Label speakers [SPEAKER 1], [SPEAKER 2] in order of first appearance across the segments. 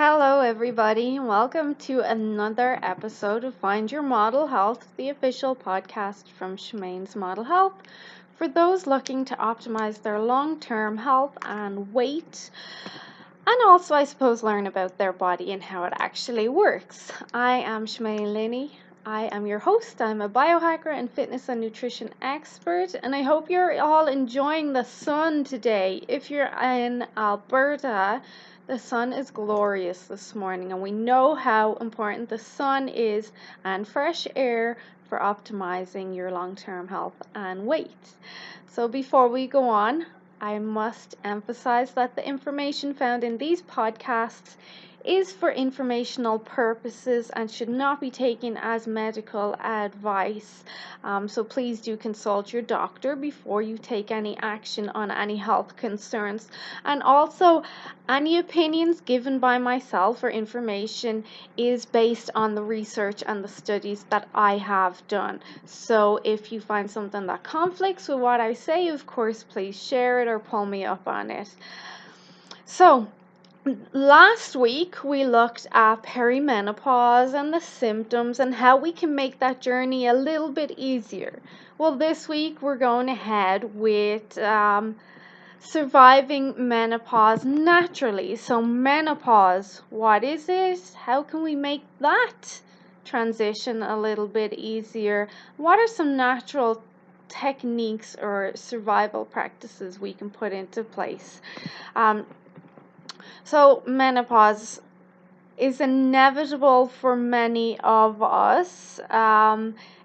[SPEAKER 1] Hello, everybody. Welcome to another episode of Find Your Model Health, the official podcast from Shemaine's Model Health for those looking to optimize their long-term health and weight, and also, I suppose, learn about their body and how it actually works. I am Shemaine Linney. I am your host. I'm a biohacker and fitness and nutrition expert, and I hope you're all enjoying the sun today. If you're in Alberta, the sun is glorious this morning, and we know how important the sun is and fresh air for optimizing your long-term health and weight. So before we go on, I must emphasize that the information found in these podcasts is for informational purposes and should not be taken as medical advice. So please do consult your doctor before you take any action on any health concerns. And also, any opinions given by myself or information is based on the research and the studies that I have done. So if you find something that conflicts with what I say, of course, please share it or pull me up on it. So, last week we looked at perimenopause and the symptoms and how we can make that journey a little bit easier. Well, this week we're going ahead with surviving menopause naturally. So menopause, what is it? How can we make that transition a little bit easier? What are some natural techniques or survival practices we can put into place? So menopause is inevitable for many of us.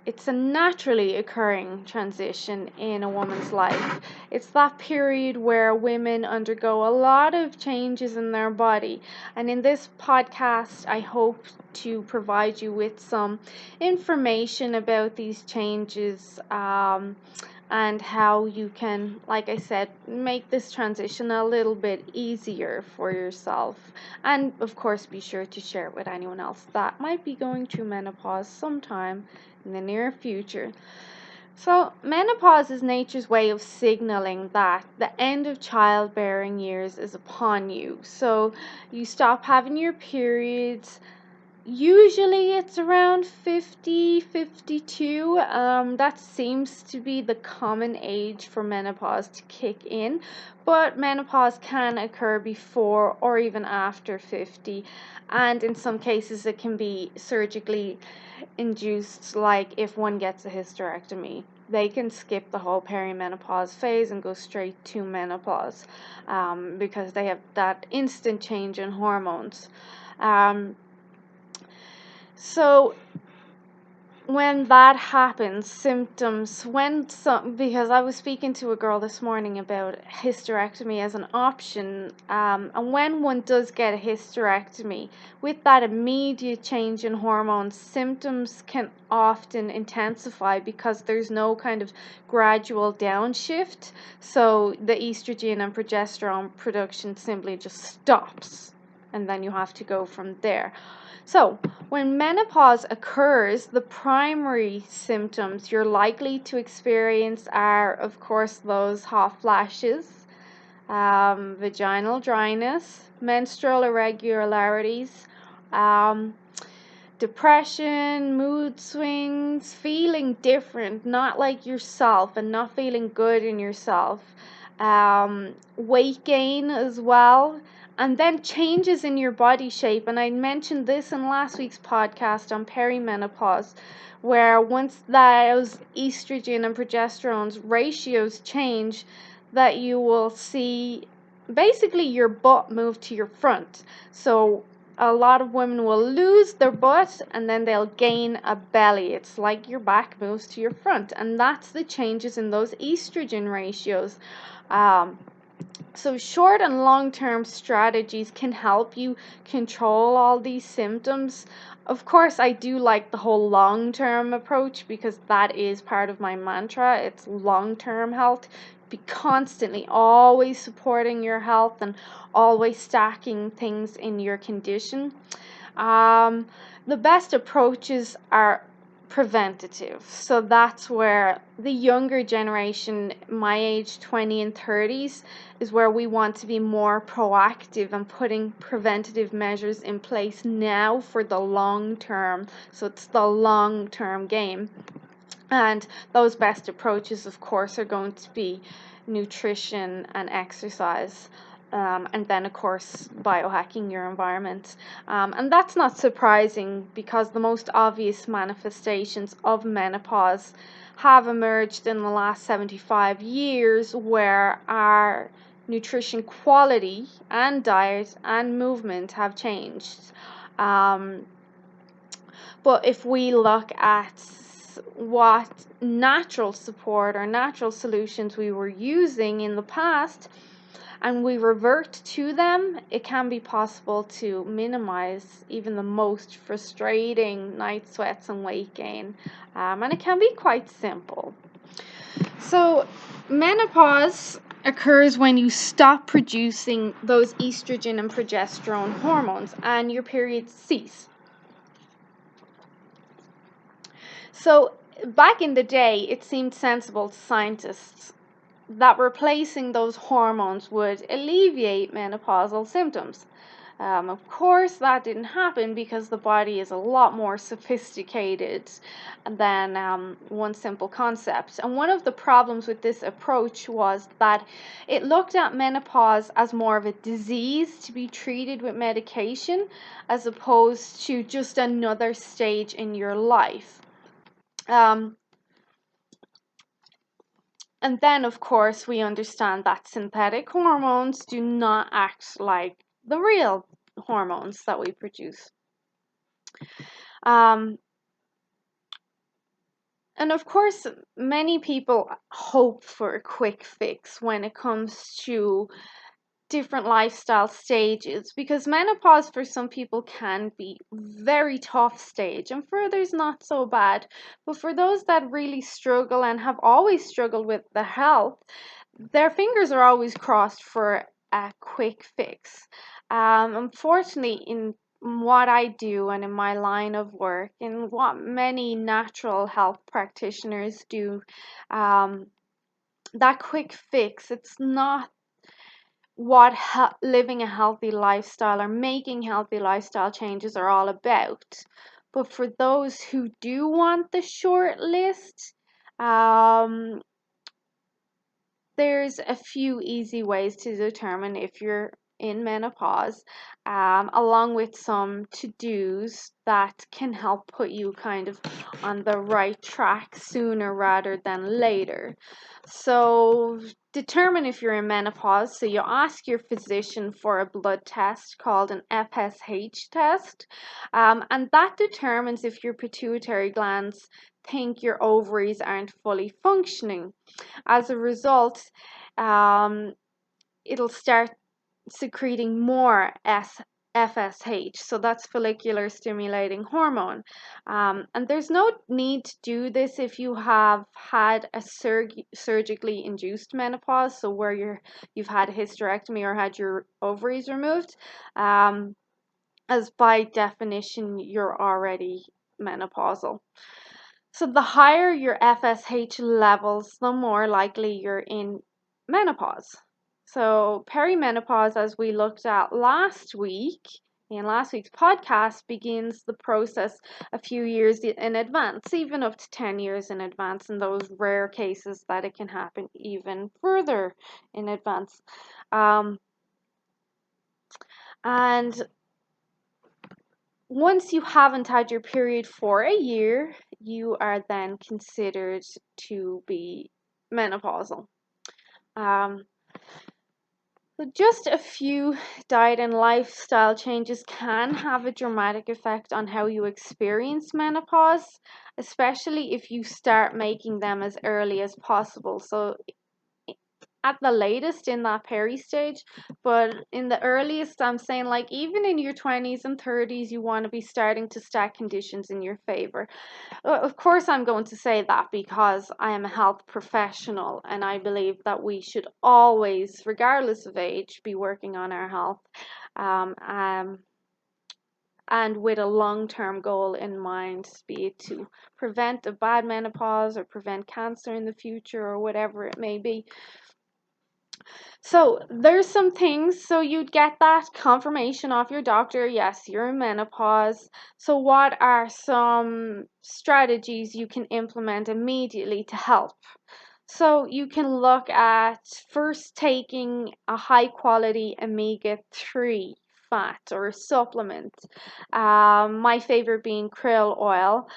[SPEAKER 1] It's a naturally occurring transition in a woman's life. It's that period where women undergo a lot of changes in their body. And in this podcast, I hope to provide you with some information about these changes, and how you can, like I said, make this transition a little bit easier for yourself. And of course, be sure to share it with anyone else that might be going through menopause sometime in the near future. So, menopause is nature's way of signaling that the end of childbearing years is upon you. So, you stop having your periods. Usually it's around 50, 52. That seems to be the common age for menopause to kick in, but menopause can occur before or even after 50, and in some cases it can be surgically induced, like if one gets a hysterectomy. They can skip the whole perimenopause phase and go straight to menopause, because they have that instant change in hormones. So when that happens, symptoms, because I was speaking to a girl this morning about hysterectomy as an option, and when one does get a hysterectomy, with that immediate change in hormones, symptoms can often intensify because there's no kind of gradual downshift, so the estrogen and progesterone production simply just stops, and then you have to go from there. So, when menopause occurs, the primary symptoms you're likely to experience are, of course, those hot flashes, vaginal dryness, menstrual irregularities, depression, mood swings, feeling different, not like yourself, and not feeling good in yourself, weight gain as well. And then changes in your body shape. And I mentioned this in last week's podcast on perimenopause, where once those estrogen and progesterone's ratios change, that you will see basically your butt move to your front. So a lot of women will lose their butt and then they'll gain a belly. It's like your back moves to your front. And that's the changes in those estrogen ratios. So short and long-term strategies can help you control all these symptoms. Of course, I do like the whole long-term approach because that is part of my mantra. It's long-term health. Be constantly always supporting your health and always stacking things in your condition. The best approaches are preventative. So that's where the younger generation, my age 20 and 30s, is where we want to be more proactive and putting preventative measures in place now for the long term. So it's the long term game. And those best approaches, of course, are going to be nutrition and exercise. And then, of course, biohacking your environment. And that's not surprising because the most obvious manifestations of menopause have emerged in the last 75 years, where our nutrition quality and diet and movement have changed. Um, but if we look at what natural support or natural solutions we were using in the past and we revert to them, it can be possible to minimize even the most frustrating night sweats and weight gain. And it can be quite simple. So, menopause occurs when you stop producing those estrogen and progesterone hormones and your periods cease. So, back in the day, it seemed sensible to scientists that replacing those hormones would alleviate menopausal symptoms. Of course, that didn't happen because the body is a lot more sophisticated than one simple concept. And one of the problems with this approach was that it looked at menopause as more of a disease to be treated with medication as opposed to just another stage in your life. Um, And then, of course, we understand that synthetic hormones do not act like the real hormones that we produce. Um, and of course, many people hope for a quick fix when it comes to different lifestyle stages, because menopause for some people can be very tough stage and for others not so bad. But for those that really struggle and have always struggled with the health, their fingers are always crossed for a quick fix. Unfortunately, in what I do and in my line of work, and what many natural health practitioners do, um, that quick fix, it's not what living a healthy lifestyle or making healthy lifestyle changes are all about. But for those who do want the short list, um, there's a few easy ways to determine if you're in menopause, along with some to-dos that can help put you kind of on the right track sooner rather than later. So determine if you're in menopause. So you ask your physician for a blood test called an FSH test, and that determines if your pituitary glands think your ovaries aren't fully functioning. As a result, um, it'll start secreting more FSH, so that's follicular stimulating hormone. And there's no need to do this if you have had a surgically induced menopause, so where you've had a hysterectomy or had your ovaries removed, as by definition you're already menopausal. So the higher your FSH levels, the more likely you're in menopause. So perimenopause, as we looked at last week, in last week's podcast, begins the process a few years in advance, even up to 10 years in advance, in those rare cases that it can happen even further in advance. And once you haven't had your period for a year, you are then considered to be menopausal. Um, so just a few diet and lifestyle changes can have a dramatic effect on how you experience menopause, especially if you start making them as early as possible. So at the latest in that peri stage, but in the earliest, I'm saying, like, even in your 20s and 30s, you want to be starting to stack conditions in your favor. Of course, I'm going to say that because I am a health professional and I believe that we should always, regardless of age, be working on our health. Um, um, and with a long-term goal in mind, be it to prevent a bad menopause or prevent cancer in the future or whatever it may be. So there's some things, so you'd get that confirmation off your doctor, yes, you're in menopause. So what are some strategies you can implement immediately to help? So you can look at first taking a high quality omega-3 fat or supplement. My favorite being krill oil.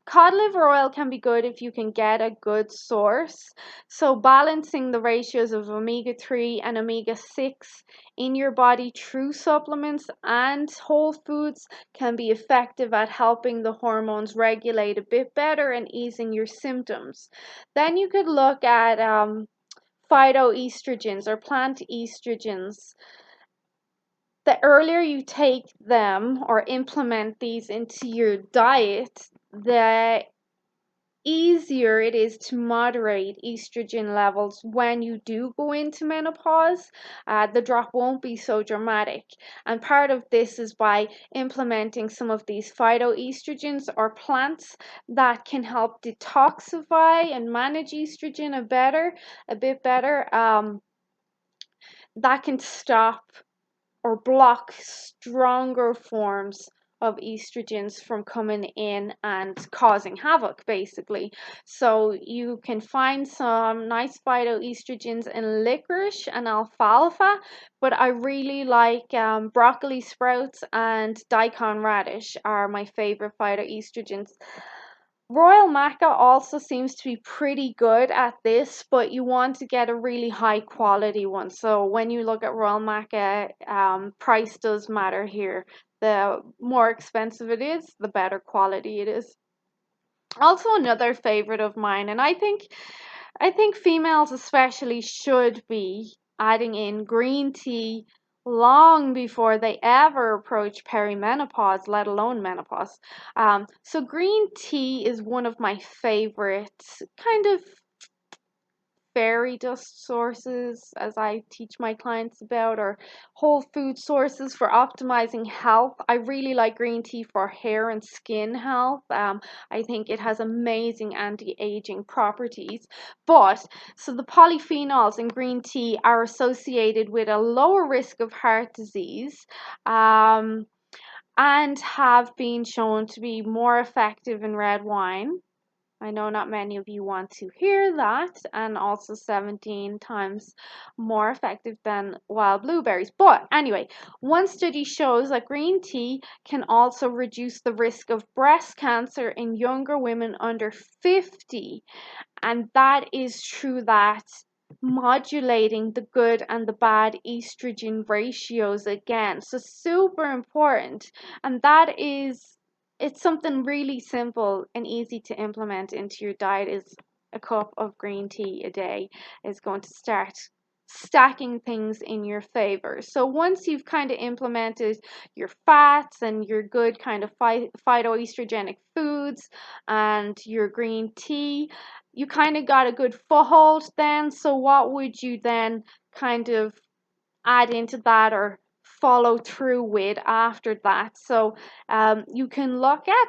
[SPEAKER 1] Cod liver oil can be good if you can get a good source. So balancing the ratios of omega-3 and omega-6 in your body through supplements and whole foods can be effective at helping the hormones regulate a bit better and easing your symptoms. Then you could look at phytoestrogens or plant estrogens. The earlier you take them or implement these into your diet, the easier it is to moderate estrogen levels when you do go into menopause. The drop won't be so dramatic. And part of this is by implementing some of these phytoestrogens or plants that can help detoxify and manage estrogen a bit better. That can stop or block stronger forms of estrogens from coming in and causing havoc, basically. So you can find some nice phytoestrogens in licorice and alfalfa, but I really like broccoli sprouts and daikon radish are my favorite phytoestrogens. Royal Maca also seems to be pretty good at this, but you want to get a really high quality one. So when you look at Royal Maca, price does matter here. The more expensive it is, the better quality it is. Also another favorite of mine, and I think females especially should be adding in green tea long before they ever approach perimenopause, let alone menopause. So green tea is one of my favorite kind of fairy dust sources, as I teach my clients about, or whole food sources for optimizing health. I really like green tea for hair and skin health. I think it has amazing anti-aging properties. But so the polyphenols in green tea are associated with a lower risk of heart disease. And have been shown to be more effective in red wine. I know not many of you want to hear that, and also 17 times more effective than wild blueberries. But anyway, one study shows that green tea can also reduce the risk of breast cancer in younger women under 50. And that is true that modulating the good and the bad estrogen ratios again. So super important. And that is, it's something really simple and easy to implement into your diet is a cup of green tea a day is going to start stacking things in your favor. So once you've kind of implemented your fats and your good kind of phytoestrogenic foods and your green tea, you kind of got a good foothold then. So what would you then kind of add into that or follow through with after that? So you can look at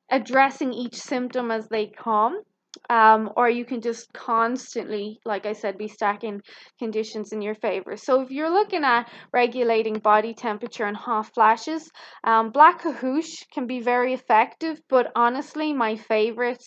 [SPEAKER 1] addressing each symptom as they come. Or you can just constantly, like I said, be stacking conditions in your favor. So if you're looking at regulating body temperature and hot flashes, black cahoot can be very effective, but honestly, my favorite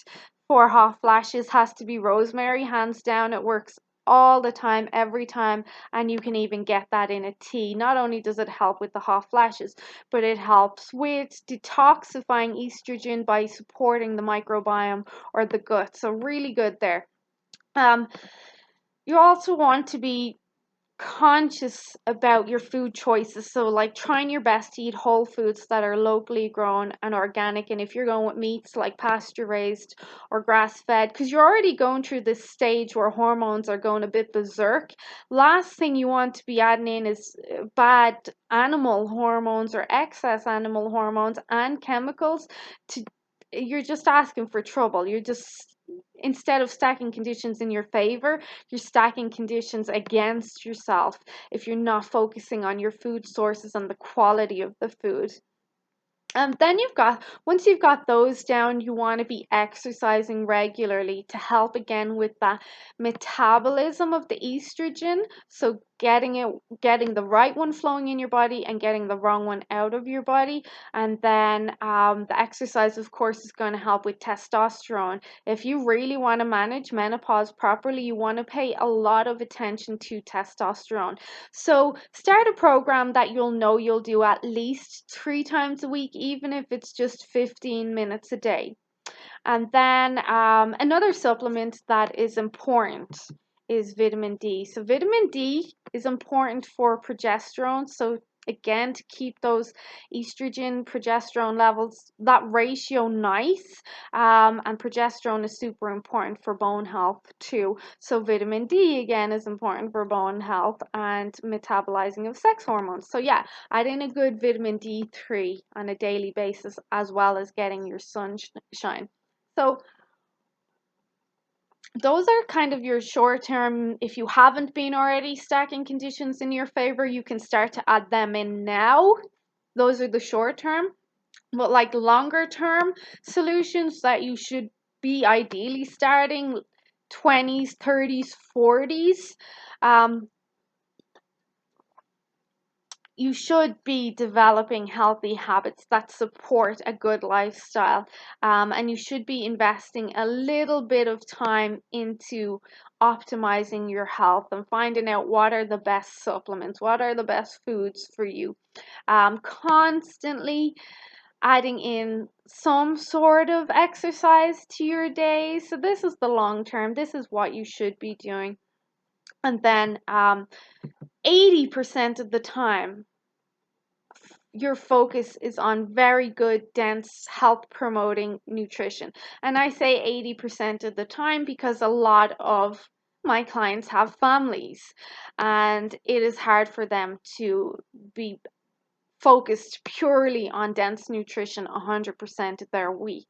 [SPEAKER 1] for hot flashes has to be rosemary, hands down. It works all the time, every time, and you can even get that in a tea. Not only does it help with the hot flashes, but it helps with detoxifying estrogen by supporting the microbiome or the gut. So really good there. Um, you also want to be conscious about your food choices. So like trying your best to eat whole foods that are locally grown and organic. And if you're going with meats like pasture raised or grass fed, because you're already going through this stage where hormones are going a bit berserk, last thing you want to be adding in is bad animal hormones or excess animal hormones and chemicals to you're just asking for trouble. You're just instead of stacking conditions in your favor, you're stacking conditions against yourself if you're not focusing on your food sources and the quality of the food. And then once you've got those down, you want to be exercising regularly to help again with that metabolism of the estrogen. So getting the right one flowing in your body and getting the wrong one out of your body. And then the exercise, of course, is going to help with testosterone. If you really want to manage menopause properly, you want to pay a lot of attention to testosterone. So start a program that you'll do at least 3 times a week, even if it's just 15 minutes a day. And then another supplement that is important is vitamin D. So vitamin D is important for progesterone. So again, to keep those estrogen progesterone levels, that ratio nice. And progesterone is super important for bone health too. So vitamin D again is important for bone health and metabolizing of sex hormones. So yeah, add in a good vitamin D3 on a daily basis, as well as getting your sunshine. So those are kind of your short term. If you haven't been already stacking conditions in your favor, you can start to add them in now. Those are the short term. But like longer term solutions that you should be ideally starting 20s, 30s, 40s. You should be developing healthy habits that support a good lifestyle. And you should be investing a little bit of time into optimizing your health and finding out what are the best supplements, what are the best foods for you. Constantly adding in some sort of exercise to your day. So this is the long term. This is what you should be doing. And then 80% of the time, your focus is on very good, dense, health promoting nutrition. And I say 80% of the time because a lot of my clients have families and it is hard for them to be focused purely on dense nutrition 100% of their week.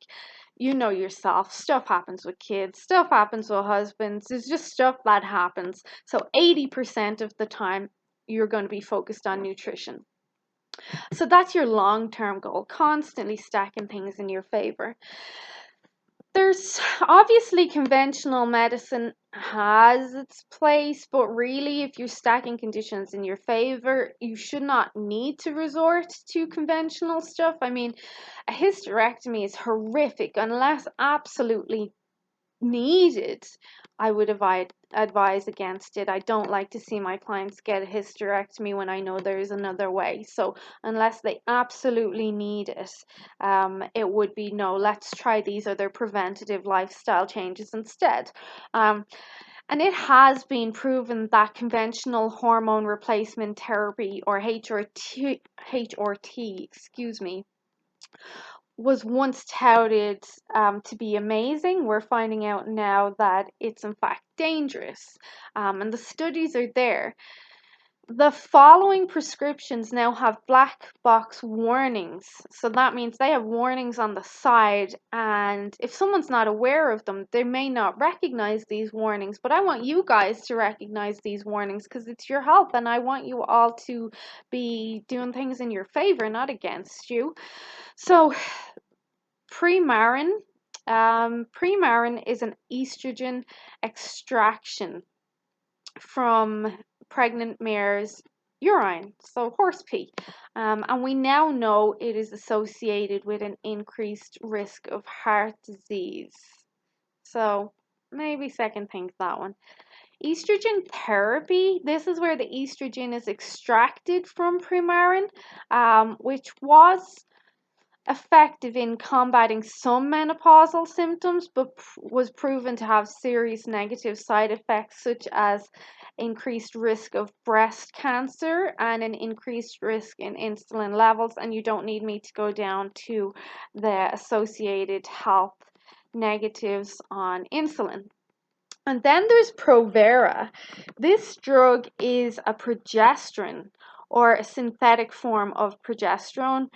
[SPEAKER 1] You know yourself, stuff happens with kids, stuff happens with husbands, it's just stuff that happens. So 80% of the time, you're going to be focused on nutrition. So that's your long-term goal, constantly stacking things in your favor. There's obviously conventional medicine has its place, but really if you're stacking conditions in your favor, you should not need to resort to conventional stuff. I mean, a hysterectomy is horrific unless absolutely needed. I would advise against it. I don't like to see my clients get a hysterectomy when I know there is another way. So unless they absolutely need it, it would be no, let's try these other preventative lifestyle changes instead. And it has been proven that conventional hormone replacement therapy, or HRT, excuse me, was once touted to be amazing. We're finding out now that it's in fact dangerous, and the studies are there. The following prescriptions now have black box warnings. So that means they have warnings on the side, and if someone's not aware of them, they may not recognize these warnings. But I want you guys to recognize these warnings because it's your health, and I want you all to be doing things in your favor, not against you. So Premarin. Premarin is an estrogen extraction from pregnant mare's urine, so horse pee. And we now know it is associated with an increased risk of heart disease. So maybe second think that one. Estrogen therapy, this is where the estrogen is extracted from Premarin, which was effective in combating some menopausal symptoms, but was proven to have serious negative side effects such as increased risk of breast cancer and an increased risk in insulin levels. And you don't need me to go down to the associated health negatives on insulin. And then there's Provera. This drug is a progesterone, or a synthetic form of progesterone,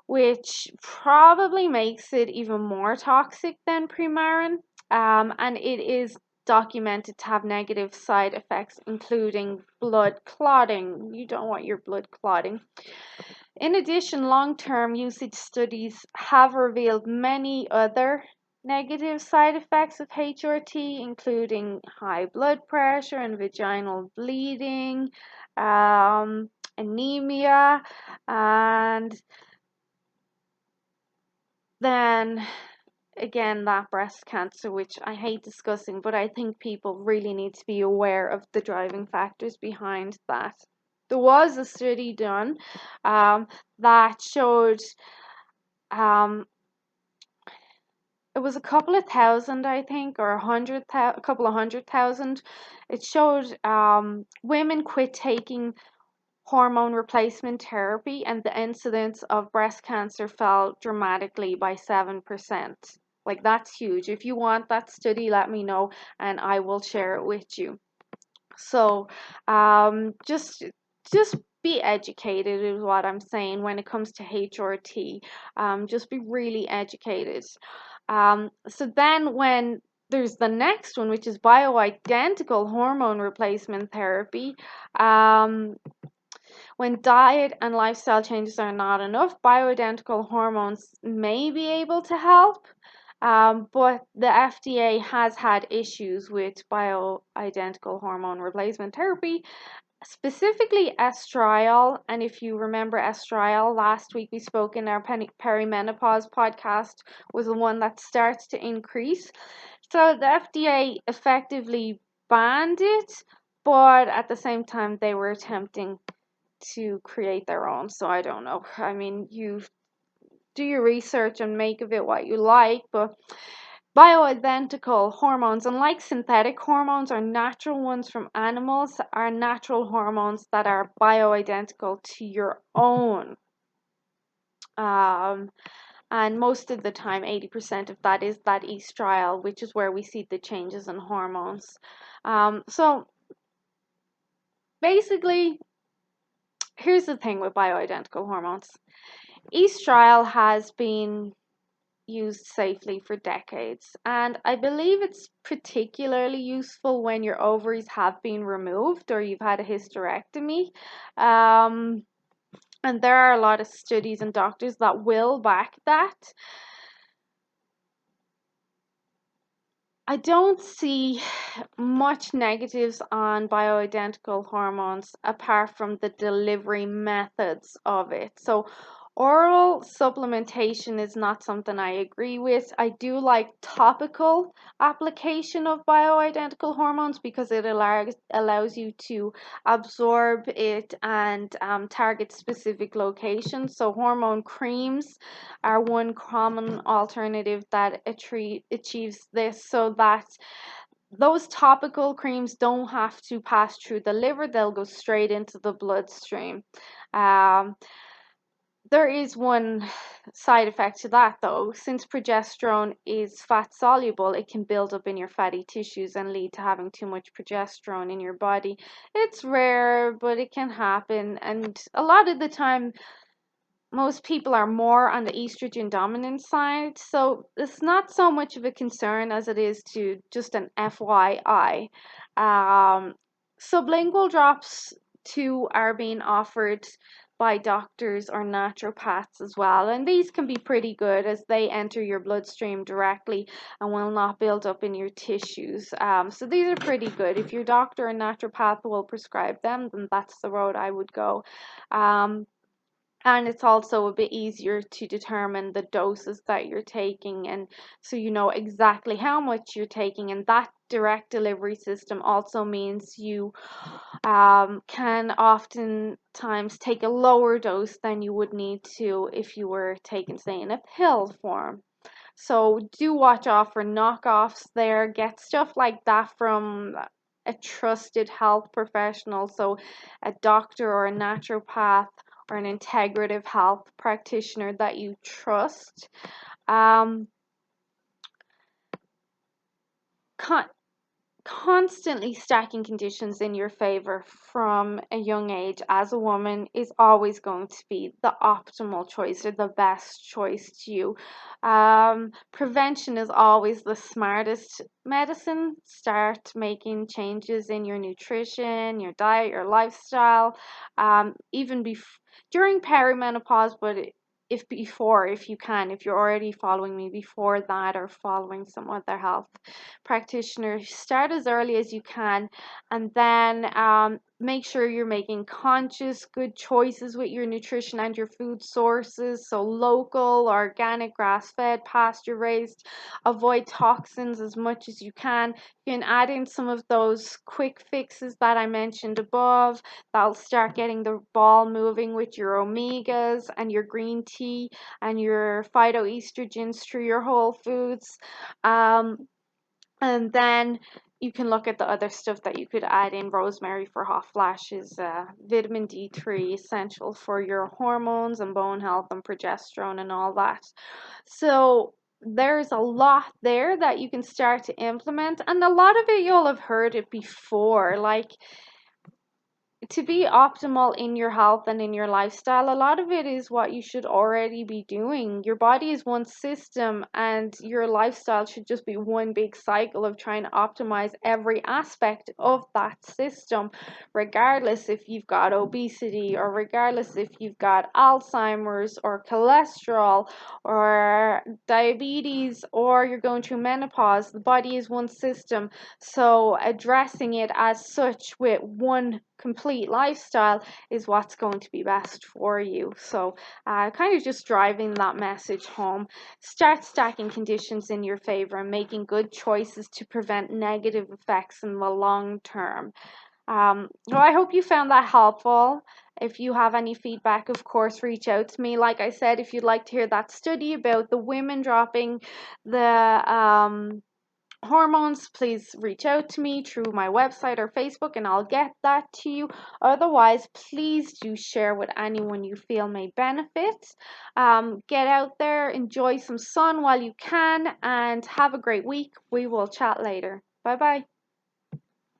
[SPEAKER 1] which probably makes it even more toxic than Premarin. and it is documented to have negative side effects, including blood clotting. You don't want your blood clotting. In addition, long-term usage studies have revealed many other negative side effects of HRT, including high blood pressure and vaginal bleeding, anemia, and then again that breast cancer, which I hate discussing, but I think people really need to be aware of the driving factors behind that. There was a study done um, that showed um, it was a couple of thousand, I think, or a couple of 100,000. It showed women quit taking hormone replacement therapy, and the incidence of breast cancer fell dramatically by 7%. Like, that's huge. If you want that study, let me know and I will share it with you. So, just be educated is what I'm saying when it comes to HRT. Just be really educated. So then when there's the next one, which is bioidentical hormone replacement therapy. When diet and lifestyle changes are not enough, bioidentical hormones may be able to help. But the FDA has had issues with bioidentical hormone replacement therapy, specifically estriol. And if you remember estriol, last week we spoke in our perimenopause podcast, was the one that starts to increase. So the FDA effectively banned it, but at the same time they were attempting to create their own. So I don't know. I mean, you do your research and make of it what you like, but bioidentical hormones, unlike synthetic hormones or natural ones from animals, are natural hormones that are bioidentical to your own. Um, and most of the time, 80% of that is that estriol, which is where we see the changes in hormones. So basically, here's the thing with bioidentical hormones. Estriol has been used safely for decades, and I believe it's particularly useful when your ovaries have been removed or you've had a hysterectomy. Um, and there are a lot of studies and doctors that will back that. I don't see much negatives on bioidentical hormones apart from the delivery methods of it. So, oral supplementation is not something I agree with. I do like topical application of bioidentical hormones because it allows you to absorb it and target specific locations. So, hormone creams are one common alternative that achieves this, so that those topical creams don't have to pass through the liver, they'll go straight into the bloodstream. Um, there is one side effect to that though. Since progesterone is fat soluble, it can build up in your fatty tissues and lead to having too much progesterone in your body. It's rare, but it can happen, and a lot of the time most people are more on the estrogen dominant side, so it's not so much of a concern as it is to just an FYI. Sublingual drops too are being offered by doctors or naturopaths as well, and these can be pretty good as they enter your bloodstream directly and will not build up in your tissues. So these are pretty good. If your doctor or naturopath will prescribe them, then that's the road I would go. And it's also a bit easier to determine the doses that you're taking, and so you know exactly how much you're taking. And that direct delivery system also means you can oftentimes take a lower dose than you would need to if you were taken, say, in a pill form. So do watch out for knockoffs there. Get stuff like that from a trusted health professional, so a doctor or a naturopath or an integrative health practitioner that you trust. Um, con- constantly stacking conditions in your favor from a young age as a woman is always going to be the optimal choice or the best choice to you. Prevention is always the smartest medicine. Start making changes in your nutrition, your diet, your lifestyle, even during perimenopause, but if you can, if you're already following me before that or following some other health practitioner, start as early as you can, and then make sure you're making conscious good choices with your nutrition and your food sources, so local, organic, grass-fed, pasture raised. Avoid toxins as much as you can. You can add in some of those quick fixes that I mentioned above. That'll start getting the ball moving with your omegas and your green tea and your phytoestrogens through your whole foods. And then you can look at the other stuff that you could add in. Rosemary for hot flashes, vitamin D3, essential for your hormones and bone health and progesterone and all that. So there's a lot there that you can start to implement, and a lot of it you'll have heard it before. Like, to be optimal in your health and in your lifestyle, a lot of it is what you should already be doing. Your body is one system, and your lifestyle should just be one big cycle of trying to optimize every aspect of that system, regardless if you've got obesity, or regardless if you've got Alzheimer's or cholesterol or diabetes, or you're going through menopause. The body is one system, so addressing it as such with one complete lifestyle is what's going to be best for you. So kind of just driving that message home. Start stacking conditions in your favor and making good choices to prevent negative effects in the long term. Well, I hope you found that helpful. If you have any feedback, of course, reach out to me. Like I said, if you'd like to hear that study about the women dropping the hormones, please reach out to me through my website or Facebook and I'll get that to you. Otherwise, please do share with anyone you feel may benefit. Get out there, enjoy some sun while you can, and have a great week. We will chat later. Bye bye.